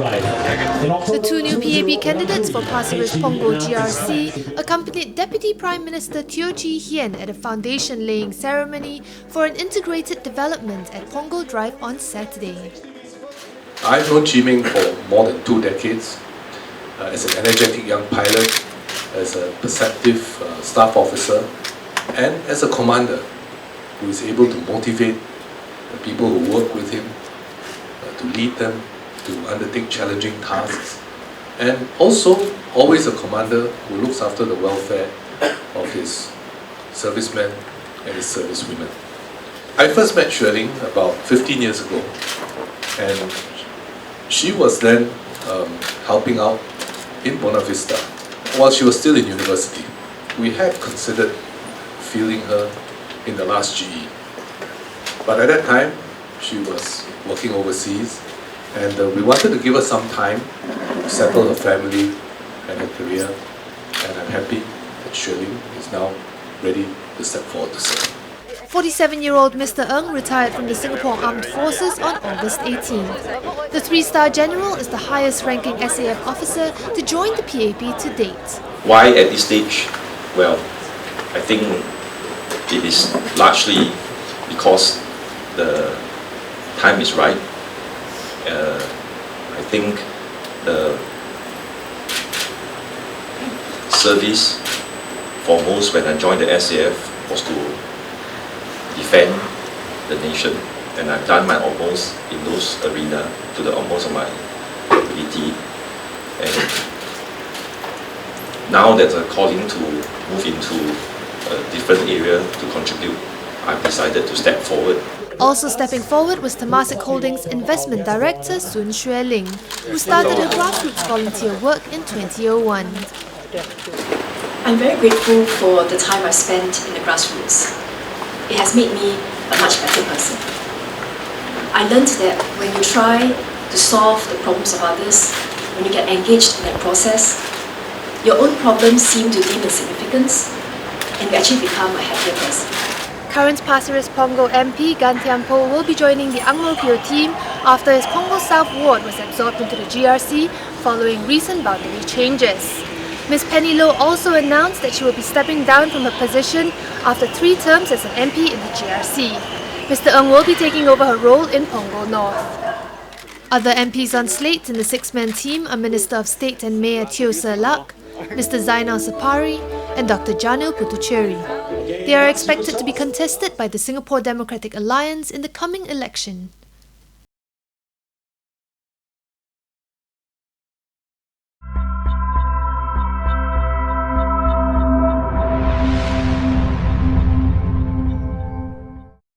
The two new PAP candidates for Pasir-Ris Punggol GRC accompanied Deputy Prime Minister Ng Chee Meng at a foundation-laying ceremony for an integrated development at Punggol Drive on Saturday. I've known Chee Meng for more than 2 decades, as an energetic young pilot, as a perceptive staff officer, and as a commander who is able to motivate the people who work with him, to lead them, to undertake challenging tasks, and also always a commander who looks after the welfare of his servicemen and his servicewomen. I first met Xueling about 15 years ago, and she was then helping out in Buona Vista while she was still in university. We had considered fielding her in the last GE, but at that time she was working overseas, and we wanted to give her some time to settle her family and her career, and I'm happy that Xueling is now ready to step forward to serve. 47-year-old Mr. Ng retired from the Singapore Armed Forces on August 18th. The 3-star general is the highest-ranking SAF officer to join the PAP to date. Why at this stage? Well, I think it is largely because the time is right. I think the service foremost when I joined the SAF was to defend the nation, and I've done my utmost in those arenas to the utmost of my ability. And now that the calling to move into a different area to contribute, I've decided to step forward. Also stepping forward was Temasek Holdings Investment Director Sun Xueling, who started her grassroots volunteer work in 2001. I'm very grateful for the time I spent in the grassroots. It has made me a much better person. I learned that when you try to solve the problems of others, when you get engaged in that process, your own problems seem to dim in significance, and you actually become a happier person. Current Pasir-Ris Punggol MP Gan Thiam Poh will be joining the Ang Mo Kio team after his Punggol South ward was absorbed into the GRC following recent boundary changes. Ms. Penny Low also announced that she will be stepping down from her position after 3 terms as an MP in the GRC. Mr. Ng will be taking over her role in Punggol North. Other MPs on slate in the 6-man team are Minister of State and Mayor Teo Ser Luck, Mr. Zainal Sapari, and Dr. Janil Puthucheary. They are expected to be contested by the Singapore Democratic Alliance in the coming election.